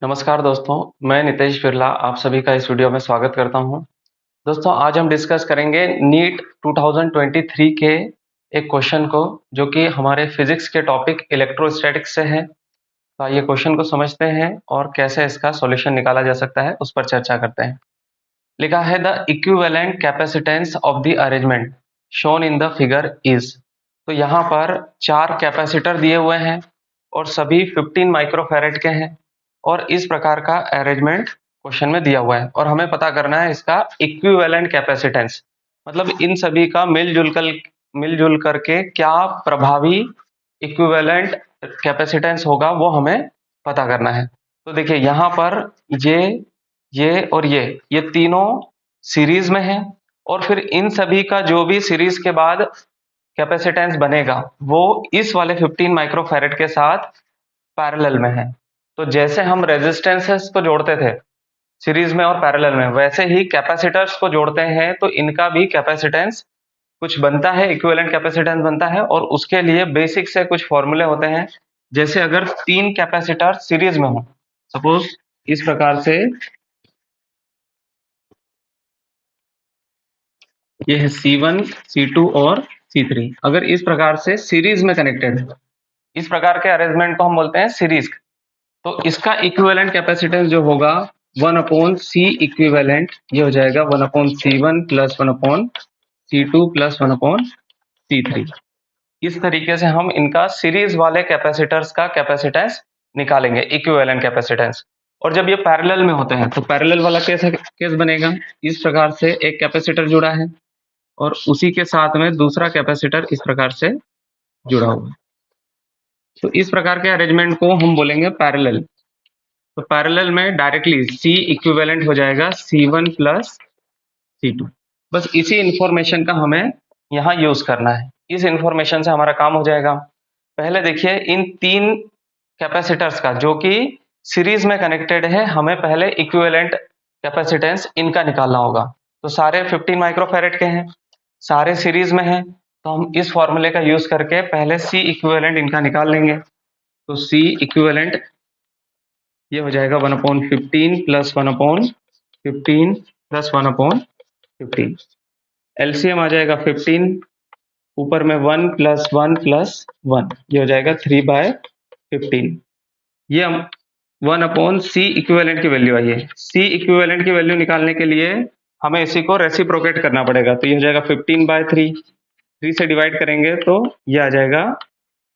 नमस्कार दोस्तों, मैं नितेश बिरला आप सभी का इस वीडियो में स्वागत करता हूं। दोस्तों आज हम डिस्कस करेंगे नीट 2023 के एक क्वेश्चन को जो कि हमारे फिजिक्स के टॉपिक इलेक्ट्रोस्टैटिक्स से है। तो आइए क्वेश्चन को समझते हैं और कैसे इसका सॉल्यूशन निकाला जा सकता है उस पर चर्चा करते हैं। लिखा है the equivalent capacitance of the arrangement shown in the figure is. तो यहाँ पर 4 कैपेसिटर दिए हुए हैं और सभी 15 माइक्रोफैरेड के हैं और इस प्रकार का अरेंजमेंट क्वेश्चन में दिया हुआ है और हमें पता करना है इसका इक्विवेलेंट कैपेसिटेंस, मतलब इन सभी का मिलजुल करके क्या प्रभावी इक्विवेलेंट कैपेसिटेंस होगा वो हमें पता करना है। तो देखिए यहाँ पर ये और ये तीनों सीरीज में है और फिर इन सभी का जो भी सीरीज के बाद कैपेसिटेंस बनेगा वो इस वाले 15 माइक्रोफैरेड के साथ पैरेलल में है। तो जैसे हम रेजिस्टेंसेस को जोड़ते थे सीरीज में और पैरेलल में, वैसे ही कैपेसिटर्स को जोड़ते हैं तो इनका भी कैपेसिटेंस कुछ बनता है, इक्विवेलेंट कैपेसिटेंस बनता है और उसके लिए बेसिक से कुछ फॉर्मूले होते हैं। जैसे अगर 3 कैपेसिटर सीरीज में हो, सपोज इस प्रकार से ये है C1, C2 और C3, अगर इस प्रकार से सीरीज में कनेक्टेड है, इस प्रकार के अरेंजमेंट को हम बोलते हैं सीरीज। तो इसका इक्विवेलेंट कैपेसिटेंस जो होगा 1/C इक्विवेलेंट, ये हो जाएगा 1/C1 plus 1/C2 plus 1/C3। इस तरीके से हम इनका सीरीज वाले कैपेसिटर्स का कैपेसिटेंस निकालेंगे, इक्विवेलेंट कैपेसिटेंस। और जब ये पैरेलल में होते हैं तो पैरेलल वाला केस बनेगा, इस प्रकार से एक कैपेसिटर जुड़ा है और उसी के साथ में दूसरा कैपेसिटर इस प्रकार से जुड़ा हुआ है। तो इस प्रकार के अरेंजमेंट को हम बोलेंगे पैरेलल। तो पैरेलल में डायरेक्टली C इक्विवेलेंट हो जाएगा C1 प्लस C2। बस इसी इंफॉर्मेशन का हमें यहाँ यूज करना है, इस इंफॉर्मेशन से हमारा काम हो जाएगा। पहले देखिए इन 3 कैपेसिटर्स का जो कि सीरीज में कनेक्टेड है, हमें पहले इक्विवेलेंट कैपेसिटेंस इनका निकालना होगा। तो सारे 15 माइक्रोफैरेड के हैं, सारे सीरीज में हैं, तो हम इस फॉर्मूले का यूज करके पहले C इक्विवेलेंट इनका निकाल लेंगे। तो C इक्विवेलेंट ये हो जाएगा 1/15 प्लस 1/15 प्लस 1/15। एलसीएम आ जाएगा 15, ऊपर में 1 प्लस 1 प्लस 1, ये हो जाएगा 3/15। ये 1/C इक्विवेलेंट की वैल्यू आई है। C इक्विवेलेंट की वैल्यू निकालने के लिए हमें इसी को रेसिप्रोकेट करना पड़ेगा। तो ये हो जाएगा 15/3, 3 से डिवाइड करेंगे तो ये आ जाएगा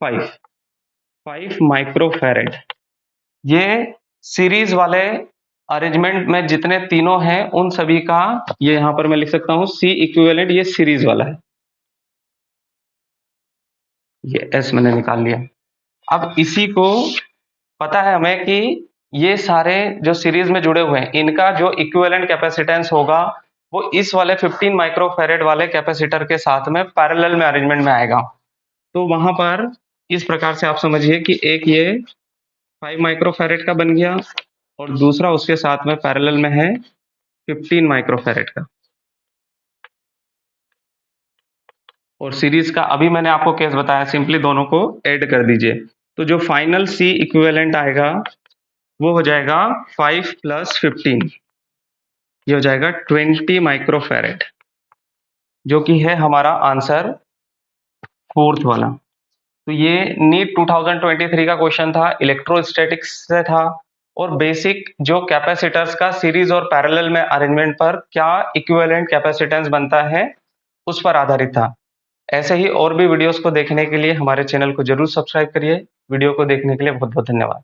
5 माइक्रोफैरेड। ये सीरीज वाले अरेंजमेंट में जितने तीनों हैं उन सभी का ये यहां पर मैं लिख सकता हूं C इक्विवेलेंट, ये सीरीज वाला है, ये S मैंने निकाल लिया। अब इसी को पता है हमें कि ये सारे जो सीरीज में जुड़े हुए हैं इनका जो इक्विवेलेंट कैपेसिटेंस होगा वो इस वाले 15 माइक्रोफैरेड वाले कैपेसिटर के साथ में पैरेलल में अरेंजमेंट में आएगा। तो वहां पर इस प्रकार से आप समझिए कि एक ये 5 माइक्रोफैरेड का बन गया और दूसरा उसके साथ में पैरेलल में है 15 माइक्रोफैरेड का। और सीरीज का अभी मैंने आपको केस बताया, सिंपली दोनों को ऐड कर दीजिए। तो जो फाइनल C इक्विवेलेंट आएगा वो हो जाएगा 5 प्लस 15, ये हो जाएगा 20 माइक्रोफैरेड, जो कि है हमारा आंसर 4th वाला। तो ये नीट 2023 का क्वेश्चन था, इलेक्ट्रोस्टैटिक्स से था और बेसिक जो कैपेसिटर्स का सीरीज और पैरेलल में अरेंजमेंट पर क्या इक्विवेलेंट कैपेसिटेंस बनता है उस पर आधारित था। ऐसे ही और भी वीडियोस को देखने के लिए हमारे चैनल को जरूर सब्सक्राइब करिए। वीडियो को देखने के लिए बहुत बहुत धन्यवाद।